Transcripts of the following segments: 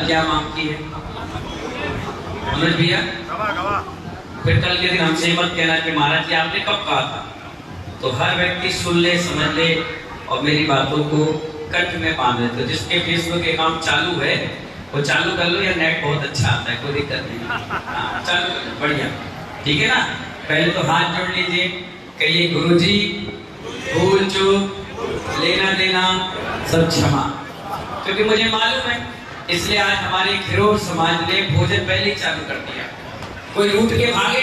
क्या मांगती है मनोज भैया? फिर कल के दिन हमसे मत कहना कि महाराज जी आपने कब कहा था। तो हर व्यक्ति सुन ले, समझ ले और मेरी बातों को कंठ में बांध ले। तो जिसके फेसबुक अकाउंट चालू है वो चालू कर लो, या नेट बहुत अच्छा आता है, कोई दिक्कत नहीं। चालू कर लो, बढ़िया, ठीक है ना। पहले तो हाथ जोड़ लीजिए, कहिए गुरुजी भूल चूक लेना देना सब क्षमा। क्योंकि मुझे मालूम है, इसलिए आज हमारे खिरोर समाज ने भोजन पहले ही चालू कर दिया। कोई रूठ के भागे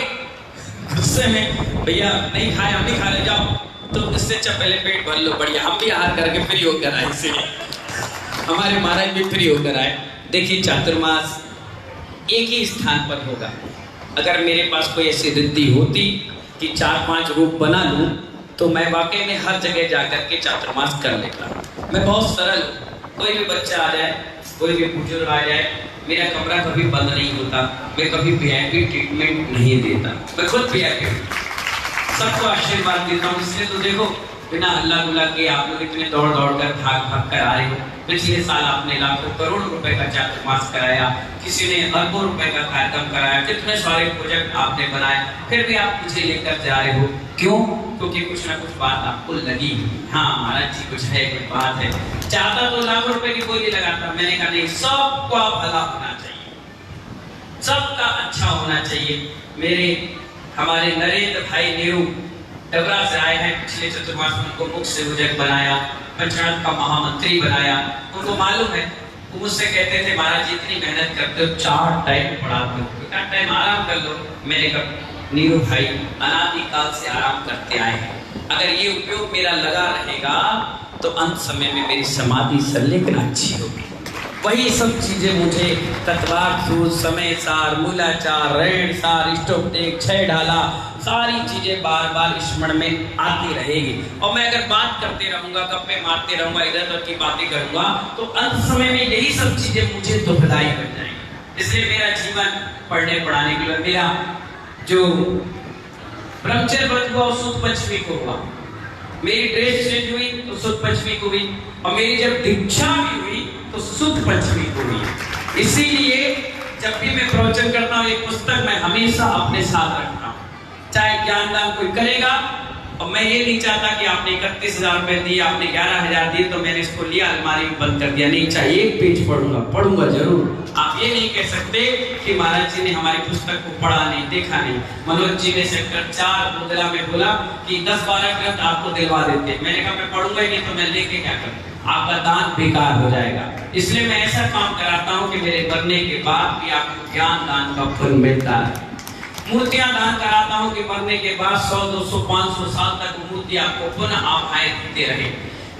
गुस्से में, भैया नहीं खाए हम ही खा ले जाओ, तो इससे अच्छा पहले पेट भर लो, बढ़िया हम भी आहार करके फ्री होकर आए। इसलिए हमारे महाराज भी फ्री होकर आए। देखिए चातुर्मास एक ही स्थान पर होगा। अगर मेरे पास कोई ऐसी रिद्धि होती कि 4-5 रूप बना लूं तो मैं वाकई में हर जगह जाकर के चातुर्मास कर लेता। मैं बहुत सरल, कोई भी बच्चा आ जाए, कोई भी बुजुर्ग आ जाए, मेरा कमरा कभी बंद नहीं होता, मैं कभी वीआईपी ट्रीटमेंट नहीं देता, मैं खुद वीआईपी सबको आशीर्वाद देता हूँ। इसलिए तो देखो बिना अल्लाह गुल्ला के आप लोग इतने दौड़ दौड़ कर भाग कर आ रहे हो। पिछले साल आपने लाखों करोड़ों रुपए का चातुर्मास कराया, किसी ने अरबों रुपए का कार्यक्रम कराया, कितने सारे प्रोजेक्ट आपने बनाए, फिर भी आप मुझे लेकर जा रहे हो। क्यों? क्योंकि कुछ ना कुछ बात आपको लगी। हाँ महाराज जी कुछ है, कुछ बात है। चाहता तो लाखों रुपए की कोई नहीं लगाता। मैंने कहा नहीं, सबका भला होना चाहिए, सबका अच्छा होना चाहिए। मेरे हमारे नरेंद्र भाई नेहरू डबरा से आए हैं, पिछले चतुर्मास में उनको मुख्य संयोजक बनाया, पंचायत का महामंत्री बनाया। उनको मालूम है, वो मुझसे कहते थे महाराज जी इतनी मेहनत करते हो, 4 टाइम पढ़ाते हो, एक टाइम आराम कर लो। मैंने कहा नीरू भाई अनादिकाल से आराम करते आए हैं, अगर ये उपयोग मेरा लगा रहेगा तो अंत समय में मेरी समाधि संलेखन अच्छी होगी। वही सब चीजें मुझे तत्वार्थ सूत्र, समय सार, मूलाचार, ऋण सार, इष्टोपदेश, क्षय ढाला, सारी चीजें बार बार स्मरण में आती रहेगी। और मैं अगर बात करते रहूंगा, गप्पे मारते रहूंगा, इधर उधर की बातें करूंगा तो अंत समय में यही सब चीजें मुझे दुखदाई बन जाएंगी। इसलिए मेरा जीवन पढ़ने पढ़ाने के लिए मेरा जो ब्रह्मचर्य व्रत हुआ सुद पंचमी को हुआ, मेरी ड्रेस चेंज हुई तो सुद पंचमी को हुई, और मेरी जब दीक्षा भी हुई तो सुद पंचमी को हुई। इसीलिए जब भी मैं प्रवचन करता हूँ एक पुस्तक मैं हमेशा अपने साथ रखता हूँ, चाहे ज्ञान दान कोई करेगा। और मैं ये नहीं चाहता कि आपने 31,000 रुपए दिए, आपने 11,000 दिए तो मैंने इसको लिया अलमारी में बंद कर दिया। नहीं, चाहे एक पेज पढ़ूंगा जरूर। आप ये नहीं कह सकते कि महाराज जी ने हमारी पुस्तक को पढ़ा नहीं, देखा नहीं। मनोज जी ने सेक्टर 4 मुद्रा में बोला कि 10-12 ग्रंथ आपको दिलवा देते। मैंने कहा मैं पढ़ूंगा ही नहीं तो मैं लेके क्या करूं, आपका दान बेकार हो जाएगा। इसलिए मैं ऐसा काम कराता हूं कि मेरे मरने के बाद भी आपको ज्ञान दान का फल मिलता है। मूर्तियां दान कराता हूं कि मरने के बाद 100, 200, 500 साल तक मूर्ति आपको पुनः आभाएं देते रहे।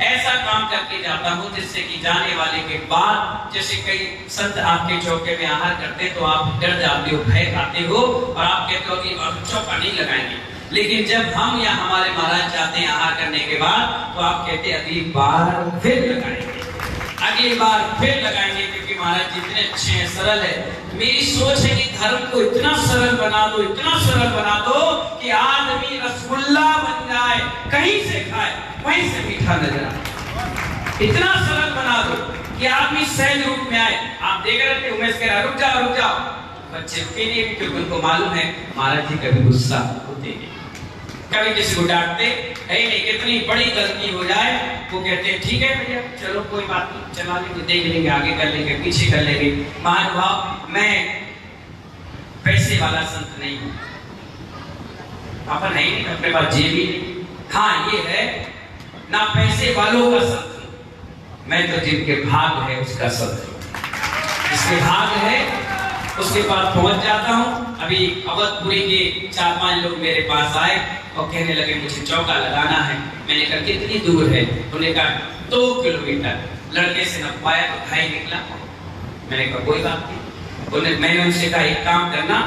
ऐसा काम करके जाता हूं जिससे कि जाने वाले के बाद, जैसे कई संत आपके चौके में आहार करते तो आप डर जाते हो, भय खाते हो और आप कहते हो कि अब चौका नहीं लगाएंगे। लेकिन जब हम या हमारे महाराज जाते हैं आहार करने के बाद तो आप कहते अगली बार फिर लगाएंगे, अगली बार फिर लगाएंगे, क्योंकि महाराज जी इतने अच्छे हैं, सरल है। मेरी सोच है कि धर्म को इतना सरल बना दो, इतना सरल बना दो कि आदमी रसगुल्ला बन जाए, कहीं से खाए वहीं से मीठा नजर आए। इतना सरल बना दो कि आदमी सहज रूप में आए। आप देख रहे थे उमेश कह रहा रुक जाओ, बच्चे के लिए, क्योंकि उनको मालूम है महाराज जी कभी गुस्सा होते हैं, कभी किसी को डांटते नहीं। कितनी बड़ी गलती हो जाए वो कहते हैं ठीक है भैया चलो कोई बात नहीं, चला लेंगे, देख लेंगे, आगे कर लेंगे, पीछे कर लेंगे। महानुभाव मैं पैसे वाला संत नहीं हूँ, पापा नहीं, अपने पास जेब ही नहीं। हाँ ये है ना पैसे वालों का संत हूँ मैं, तो जिनके भाग है उसका संत हूँ। जिसके भाग है उसके पास पहुंच जाता हूँ। अभी अवधपुरी के 4-5 लोग मेरे पास आए और कहने लगे मुझे चौका लगाना है। मैंने कहा कितनी दूर है? उन्होंने कहा 2 किलोमीटर। लड़के से न पाया तो भाई निकला। मैंने कहा कोई बात नहीं। मैंने उनसे कहा एक काम करना,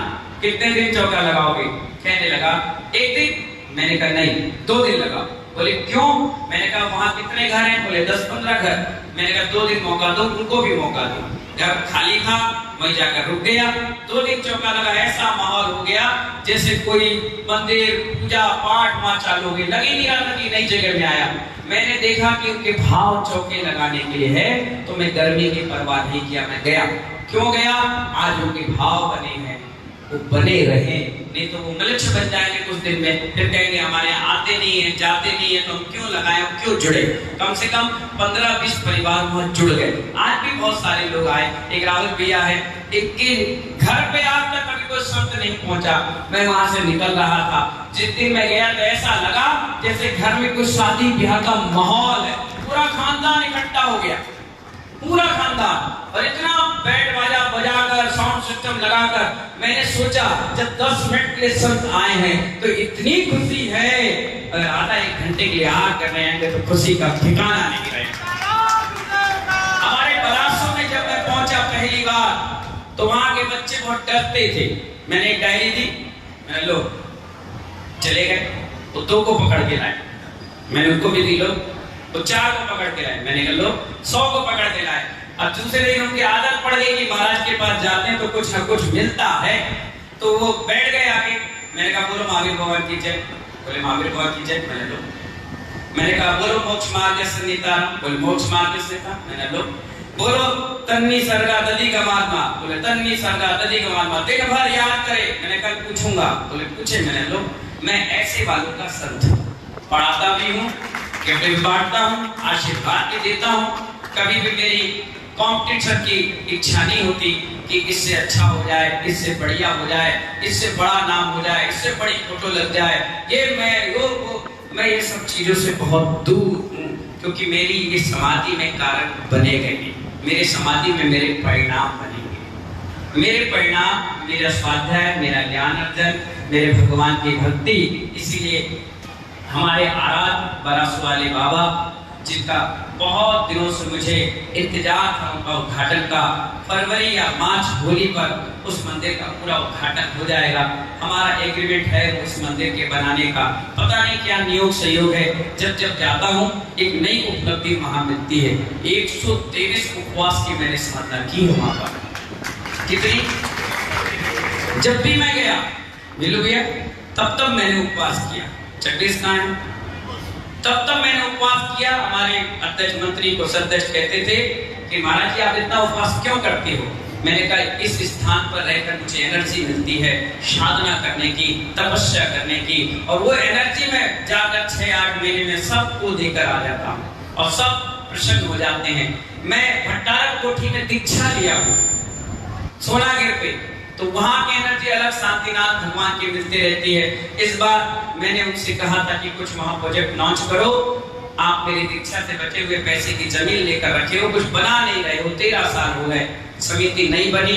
कितने दिन चौका लगाओगे? कहने लगा 1 दिन। मैंने कहा नहीं 2 दिन लगाओ। बोले क्यों? मैंने कहा वहां कितने घर हैं? बोले 10-15 घर। मैंने कहा 2 दिन मौका दो, उनको भी मौका दो। घर खाली था, वहीं जाकर रुक गया। 2 दिन चौका लगा, ऐसा माहौल हो गया जैसे कोई मंदिर पूजा पाठ वहां चालू हो गई। लग ही नहीं रहा था कि नई जगह में आया। मैंने देखा कि उनके भाव चौके लगाने के लिए है, तो मैं गर्मी की परवाह नहीं किया, मैं गया। क्यों गया? आज उनके भाव बने हैं, वो बने रहे, नहीं तो वो मलक्ष बन जाएंगे कुछ दिन में, फिर कहेंगे हमारे यहाँ आते नहीं है, जाते नहीं है, तो हम क्यों लगाए, क्यों जुड़े। कम से कम 15-20 परिवार वहां जुड़ गए। आज भी बहुत सारे लोग आए। एक राहुल भैया है, एक के घर पे आज तक कभी कोई संत नहीं पहुंचा। मैं वहां से निकल रहा था, जिस दिन मैं गया तो ऐसा लगा जैसे घर में कोई शादी ब्याह का माहौल है। पूरा खानदान इकट्ठा हो गया, पूरा खानदान, और इतना बैंड बाजा बजाकर साउंड सिस्टम लगाकर। मैंने सोचा जब 10 मिनट के लिए संत आए हैं तो इतनी खुशी है, अगर आधा 1 घंटे के लिए आ कर रहे हैं तो खुशी का ठिकाना नहीं रहेगा। हमारे पलासों में जब मैं पहुंचा पहली बार तो वहां के बच्चे बहुत डरते थे। मैंने एक डायरी दी, मैंने लो, चले गए तो 2 को पकड़ के लाए, मैंने उनको भी दी, लो तो 4 को पकड़ के लाए, मैंने कहा लो 100 को पकड़ के लाए। अब दूसरे दिन उनकी आदत पड़ गई कि महाराज के पास जाते हैं तो कुछ ना कुछ मिलता है, तो वो बैठ गए आगे। मैंने कहा बोलो महावीर भगवान की जय, बोले महावीर भगवान की जय, मैंने लो। मैंने कहा बोलो मोक्ष मार्ग से नीता, बोले मोक्ष मार्ग से था, मैंने लो। बोलो तन्नी सरगा ददी का महात्मा, बोले तन्नी सरगा ददी का महात्मा, दिन भर याद करे, मैंने कल पूछूंगा, बोले पूछे, मैंने लो। मैं ऐसे वालों का संत पढ़ाता भी हूँ, गिफ्ट भी बांटता हूँ, आशीर्वाद भी देता हूँ। कभी भी मेरी कॉम्पिटिशन की इच्छा नहीं होती कि इससे अच्छा हो जाए, इससे बढ़िया हो जाए, इससे बड़ा नाम हो जाए, इससे बड़ी फोटो लग जाए। मैं ये सब चीजों से बहुत दूर हूँ, क्योंकि मेरी ये समाधि में कारक बने गए, मेरे समाधि में मेरे परिणाम बनेंगे। मेरे परिणाम, मेरा स्वाध्याय, मेरा ज्ञान अर्जन, मेरे भगवान की भक्ति। इसीलिए हमारे आराध्य बरासु वाले बाबा, जिनका बहुत दिनों से मुझे इंतजार था उनका उद्घाटन का, फरवरी या मार्च होली पर उस मंदिर का पूरा उद्घाटन हो जाएगा। हमारा एग्रीमेंट है उस मंदिर के बनाने का। पता नहीं क्या नियोग सहयोग है, जब जब जाता हूँ एक नई उपलब्धि वहां मिलती है। 123 उपवास की मैंने साधना की है वहां पर। कितनी? जब भी मैं गया मिलू गया, तब मैंने उपवास किया। 26 का तब मैंने उपवास किया। हमारे अध्यक्ष मंत्री को सदस्य कहते थे कि महाराज जी आप इतना उपवास क्यों करते हो? मैंने कहा इस स्थान पर रहकर मुझे एनर्जी मिलती है साधना करने की, तपस्या करने की, और वो एनर्जी में जाकर 6-8 महीने में सबको देकर आ जाता हूँ और सब प्रसन्न हो जाते हैं। मैं भट्टारक कोठी में दीक्षा लिया हूँ सोनागिर पे, तो वहां की एनर्जी अलग शांतिनाथ भगवान की मिलती रहती है। इस बार मैंने उनसे कहा था कि कुछ वहां प्रोजेक्ट लॉन्च करो। आप मेरी दीक्षा से बचे हुए पैसे की जमीन लेकर रखे हो, कुछ बना नहीं रहे हो, 13 साल हो गए, समिति नहीं बनी।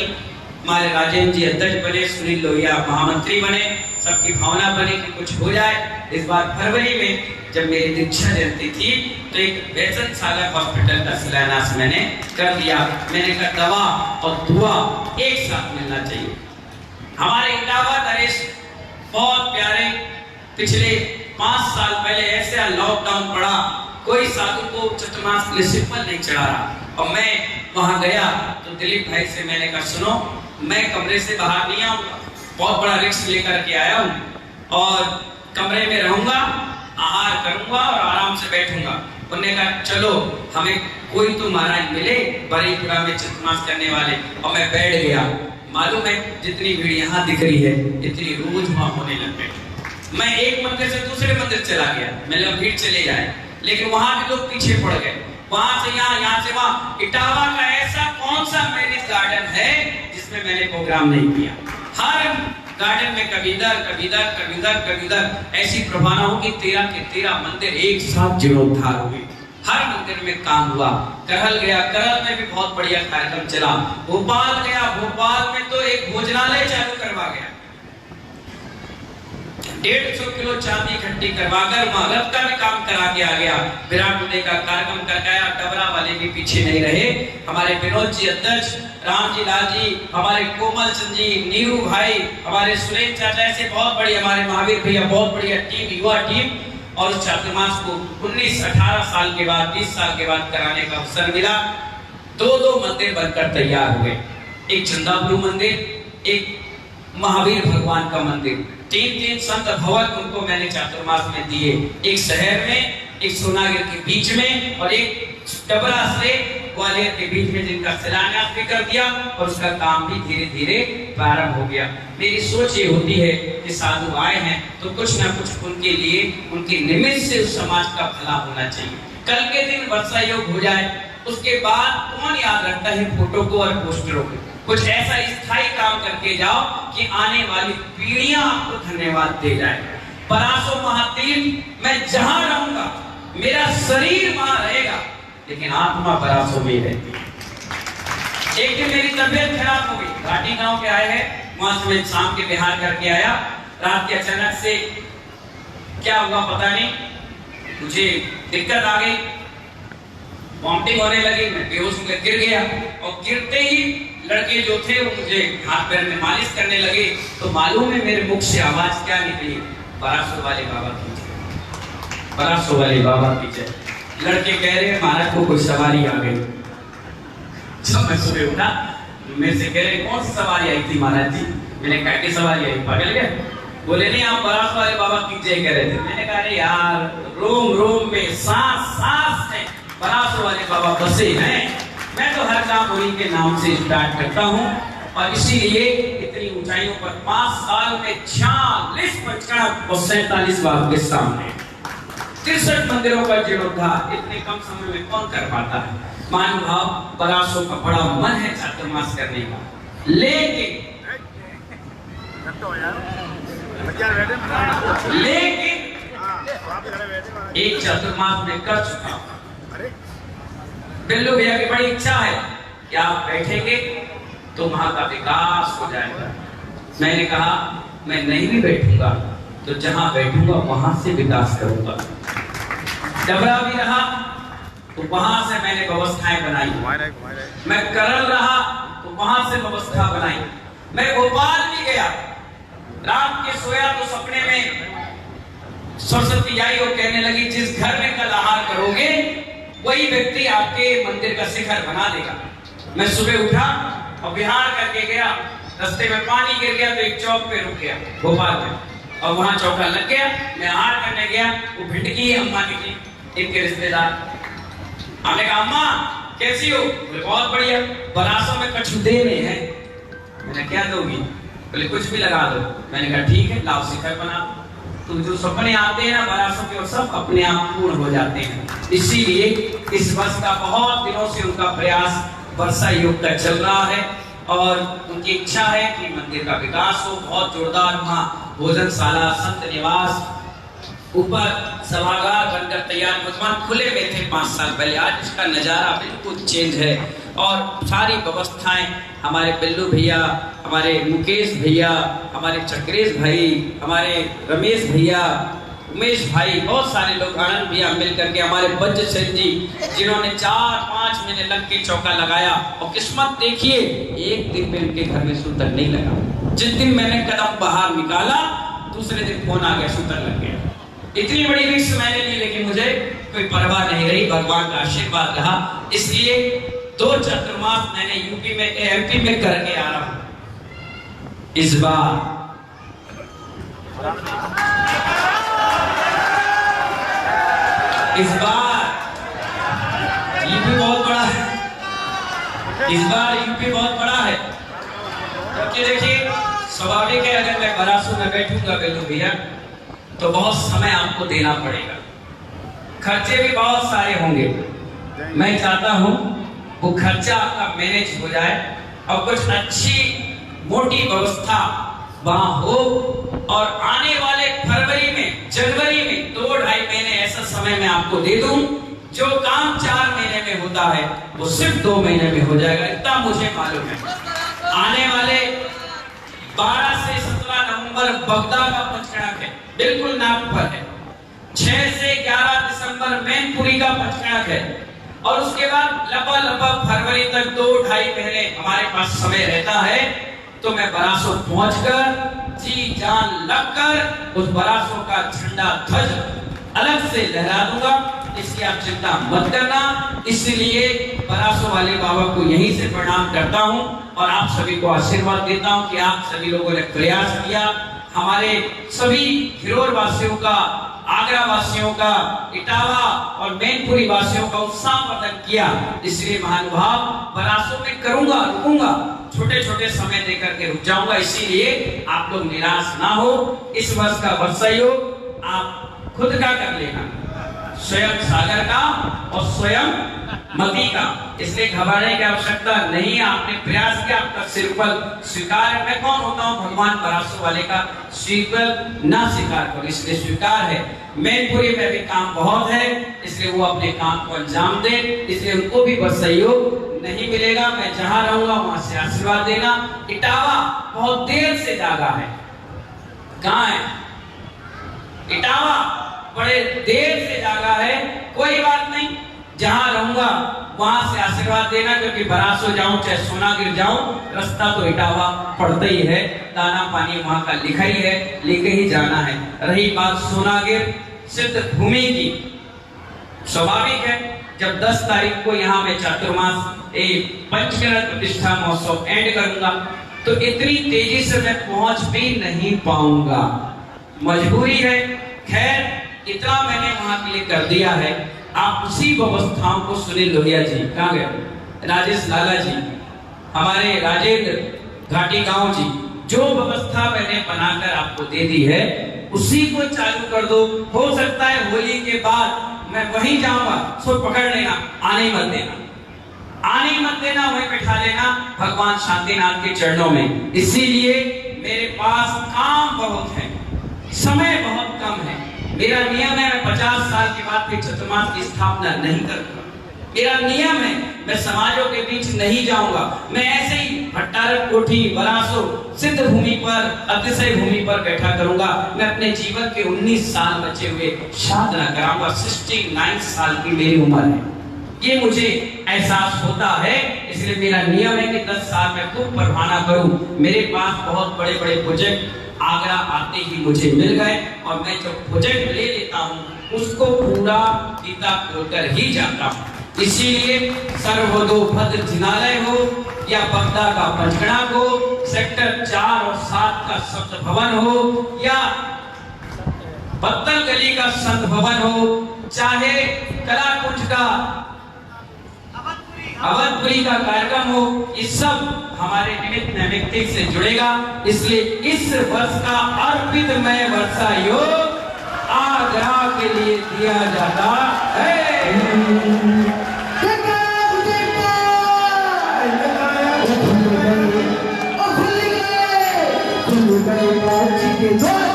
हमारे राजेंद्र जी अध्यक्ष बने, सुनील लोहिया महामंत्री बने, सबकी भावना बनी कि कुछ हो जाए। इस बार फरवरी में जब मेरी दीक्षा जयंती थी तो एक वैद्यशाला हॉस्पिटल का शिलान्यास मैंने कर दिया। मैंने कहा दवा और दुआ एक साथ मिलना चाहिए। हमारे इलाहाबाद नरेश बहुत प्यारे, पिछले 5 साल पहले ऐसा लॉकडाउन पड़ा, कोई साधु को चतुर्मास के लिए सिंपल नहीं चढ़ा रहा, और मैं वहां गया तो दिलीप भाई से मैंने कहा सुनो, मैं कमरे से बाहर नहीं आऊंगा, बहुत बड़ा रिस्क लेकर के आया हूं और कमरे में रहूंगा, आहार करूंगा और आराम से बैठूंगा। उन्होंने कहा चलो हमें कोई तो महाराज मिले बरीपुरा में चतुर्मास करने वाले, और मैं बैठ गया। मालूम है जितनी भीड़ यहाँ दिख रही है इतनी रोज वहां होने लग गई। मैं एक मंदिर से दूसरे मंदिर चला गया, मैंने भीड़ चले जाए, लेकिन वहां भी लोग पीछे पड़ गए, वहां से यहाँ, यहाँ से वहां। इटावा का ऐसा कौन सा मैरिज गार्डन है जिसमें मैंने प्रोग्राम नहीं किया? हर गार्डन में कभी इधर ऐसी प्रभावना हो कि 13 के 13 मंदिर एक साथ जीर्णोद्धार हुए। हर मंदिर में काम हुआ। करहल गया, करहल में भी बहुत बढ़िया कार्यक्रम चला। भोपाल गया, भोपाल में तो एक भोजनालय चालू करवा गया, 150 किलो चांदी इकट्ठी करवाकर महारत का भी काम करा के आ गया। विराट कोहली का कार्यक्रम कर गया, डबरा वाले भी पीछे नहीं रहे। हमारे विनोद जी अध्यक्ष, राम जी लाल जी, हमारे कोमल चंद जी, नीरू भाई, हमारे सुरेश चाचा, ऐसे बहुत बड़ी, हमारे महावीर भैया, बहुत बढ़िया टीम, युवा टीम। और उस चातुर्मास को 19-18 साल के बाद, 20 साल के बाद कराने का अवसर मिला। दो मंदिर बनकर तैयार हुए, एक चंदाबलू मंदिर, एक महावीर भगवान का मंदिर। तीन संत भवन उनको मैंने चातुर्मास में दिए, एक शहर में, एक सोनागिर के बीच में और एक डबरा से ग्वालियर के बीच में, जिनका शिलान्यास भी कर दिया और उसका काम भी धीरे धीरे प्रारंभ हो गया। मेरी सोच ये होती है कि साधु आए हैं तो कुछ ना कुछ उनके लिए, उनके निमित्त से उस समाज का भला होना चाहिए। कल के दिन वर्षा योग हो जाए, उसके बाद कौन याद रखता है फोटो को और पोस्टरों को। कुछ ऐसा स्थायी काम करके जाओ कि आने वाली पीढ़ियां आपको धन्यवाद दे जाए। परासो महातीर्थ मैं जहां रहूंगा, मेरा शरीर वहां रहेगा लेकिन आत्मा परासो में रहती है। एक दिन मेरी तबीयत खराब हो गई, घाटी गांव के आए हैं, वहां से मैं शाम के बिहार करके आया। रात के अचानक से क्या हुआ पता नहीं, मुझे दिक्कत आ गई, वॉमिटिंग होने लगी, मैं बेहोश होकर गिर गया और गिरते ही लड़के जो थे वो मुझे हाथ पैर में मालिश करने लगे। तो मालूम है मेरे मुख से आवाज क्या निकली? परासो वाले बाबा की जय, परासो वाले बाबा की जय। लड़के कह रहे हैं महाराज को कोई सवारी आ गई। जब मैं सुबह उठा मेरे से कह रहे कौन सी सवारी आई थी महाराज जी? मैंने कहा कि सवारी आई, पागल गए? बोले नहीं आप परासो वाले बाबा की जय कह रहे थे। मैंने कहा अरे यार, रोम रोम में सांस सांस में परासो वाले बाबा बसे हैं। मैं तो हर काम उन्हीं के नाम से स्टार्ट करता हूँ और इसीलिए इतनी ऊंचाइयों पर 5 साल में 46 पचकड़ा और 47 बार के सामने 63 मंदिरों का जीर्णोद्धार इतने कम समय में कौन कर पाता है? महानुभाव, परासो का बड़ा मन है चातुर्मास करने का, लेकिन एक चातुर्मास में कर चुका हूं। बिल्लू भैया की बड़ी इच्छा है कि आप बैठेंगे तो वहां का विकास हो जाएगा। मैंने कहा मैं नहीं भी बैठूंगा तो जहां बैठूंगा वहां से विकास करूंगा। डबरा भी रहा तो वहां से मैंने व्यवस्थाएं बनाई, मैं करल रहा तो वहां से व्यवस्था बनाई, मैं भोपाल भी गया, रात के सोया तो सपने में सरस्वती आई और कहने लगी जिस घर में कल आहार करोगे वही व्यक्ति आपके मंदिर का शिखर बना देगा। मैं सुबह उठा और विहार करके गया, रास्ते में पानी गिर गया तो एक चौक पे रुक गया भोपाल में और वहां चौका लग गया। मैं आहार करने गया, वो भिंडकी अम्मा निकली, इनके रिश्तेदार। हमने कहा अम्मा कैसी हो? बोले बहुत बढ़िया। परासो में कछु देने हैं। मैंने क्या दोगी? बोले कुछ भी लगा दो। मैंने कहा ठीक है, लाओ शिखर बना। तो जो सपने आते हैं ना परासो के, वो सब अपने आप पूर्ण हो जाते हैं। इसीलिए इस वर्ष का बहुत दिनों से उनका प्रयास वर्षा योग का चल रहा है और उनकी इच्छा है कि मंदिर का विकास हो, बहुत जोरदार। वहाँ भोजनशाला, संत निवास, ऊपर सभागार बनकर तैयार, भगवान खुले में थे 5 साल पहले, आज इसका नजारा बिल्कुल चेंज है और सारी व्यवस्थाएं हमारे बिल्लू भैया, हमारे मुकेश भैया, हमारे चक्रेश भाई, हमारे रमेश भैया, उमेश भाई, बहुत सारे लोग, आनंद भैया मिलकर के, हमारे बच्चे सेठ जी जिन्होंने 4-5 महीने लग के चौका लगाया और किस्मत देखिए एक दिन में उनके घर में सूतर नहीं लगा। जिस दिन मैंने कदम बाहर निकाला दूसरे दिन फोन आ गया, सूतर लग गया। इतनी बड़ी रिस्क मैंने ली लेकिन मुझे कोई परवाह नहीं रही, भगवान का आशीर्वाद रहा। इसलिए 2 चातुर्मास मैंने यूपी में, एमपी में करके आ रहा हूं। इस बार यूपी बहुत बड़ा है, इस बार यूपी बहुत बड़ा है क्योंकि देखिए स्वाभाविक है अगर मैं परासो में बैठूंगा बिल्लू भैया तो बहुत समय आपको देना पड़ेगा, खर्चे भी बहुत सारे होंगे। मैं चाहता हूं वो खर्चा आपका मैनेज हो जाए और कुछ अच्छी मोटी व्यवस्था वहां हो और आने वाले फरवरी में, जनवरी में 2-2.5 महीने ऐसा समय मैं आपको दे दूं, जो काम 4 महीने में होता है वो सिर्फ 2 महीने में हो जाएगा, इतना मुझे मालूम है। आने वाले 12 से 17 नवंबर बगदा का पंचकड़क है, बिल्कुल नाम पर है। 6 से 11 दिसंबर मैनपुरी का पंचकड़क है और उसके बाद लगभग फरवरी तक 2-2.5 महीने हमारे पास समय रहता है। तो मैं परासो पहुंचकर जी जान लगकर उस परासो का झंडा ध्वज अलग से लहरा दूंगा। इसकी आप चिंता मत करना। इसलिए बरासों वाले बाबा को यहीं से प्रणाम करता हूं और आप सभी को आशीर्वाद देता हूं कि आप सभी लोगों ने प्रयास किया, हमारे सभी घिरोर वासियों का, आगरा वासियों का, इटावा और मैनपुरी वासियों का उत्साहवर्धन किया। इसलिए महानुभाव बरासों में करूंगा, रुकूंगा, छोटे छोटे समय देकर के रुक जाऊंगा। इसीलिए आप लोग निराश ना हो। इस वर्ष का वर्षा योग आप खुद का कर लेना, स्वयं सागर का और स्वयं मती का। इसलिए घबराने की आवश्यकता नहीं है। आपने प्रयास किया, आपका सिरफल स्वीकार है। मैं कौन होता हूँ भगवान बरासों वाले का सिरफल ना स्वीकार करो, इसलिए स्वीकार है। मैनपुरी में भी काम बहुत है, इसलिए वो अपने काम को अंजाम दे, इसलिए उनको भी बस सहयोग नहीं मिलेगा। मैं जहां रहूंगा वहां से आशीर्वाद देना। इटावा बहुत देर से जागा है। कहां है इटावा? बड़े देर से जागा है। कोई बात नहीं, जहां रहूंगा वहां से आशीर्वाद देना, क्योंकि बरासो जाऊं चाहे सोनागिर जाऊं, रास्ता तो इटावा पड़ता ही है। दाना पानी वहां का लिखा ही है, लेके ही जाना है। रही बात सोनागिर सिद्ध भूमि की, स्वाभाविक है जब 10 तारीख को यहाँ मैं चातुर्मास पंचकरण प्रतिष्ठा महोत्सव एंड करूंगा, तो इतनी तेजी से मैं पहुंच भी नहीं पाऊंगा, मजबूरी है। खैर इतना मैंने वहां के लिए कर दिया है। आप उसी व्यवस्थाओं को सुनील लोहिया जी, कहाँ गए, राजेश लाला जी, हमारे राजेंद्र घाटी गांव जी, जो व्यवस्था मैंने बनाकर आपको दे दी है उसी को चालू कर दो। हो सकता है होली के बाद मैं वहीं जाऊंगा, सो पकड़ लेना, आने मत देना, आने मत देना, वहीं बैठा लेना भगवान शांतिनाथ के चरणों में। इसीलिए मेरे पास काम बहुत है, समय बहुत कम है। मेरा नियम है मैं 50 साल के बाद फिर चतुर्मास की स्थापना नहीं करूंगा। मेरा नियम है मैं समाजों के बीच नहीं जाऊंगा। मैं ऐसे ही भट्टारक कोठी बरासो सिद्ध भूमि पर, अतिशय भूमि पर बैठा करूंगा। मैं अपने जीवन के 19 साल बचे हुए साधना कराऊंगा। 69 साल की मेरी उम्र है, ये मुझे एहसास होता है। इसलिए मेरा नियम है कि 10 साल में खूब परवाना करूं। मेरे पास बहुत बड़े बड़े प्रोजेक्ट आगरा आते ही मुझे मिल गए, और मैं जो प्रोजेक्ट ले लेता हूं उसको पूरा गीता खोलकर ही जाता हूं। इसीलिए सर्वोदो भद्र जिनालय हो या बगदा का पंचगड़ा हो, सेक्टर 4 और 7 का सप्त भवन हो या बत्तल गली का संत भवन हो, चाहे कलाकुंज का अवधपुरी का कार्यक्रम हो, ये सब हमारे निमित्त नैमित्तिक से जुड़ेगा। इसलिए इस वर्ष का अर्पित में वर्षा योग आगरा के लिए दिया जाता है। खुल गए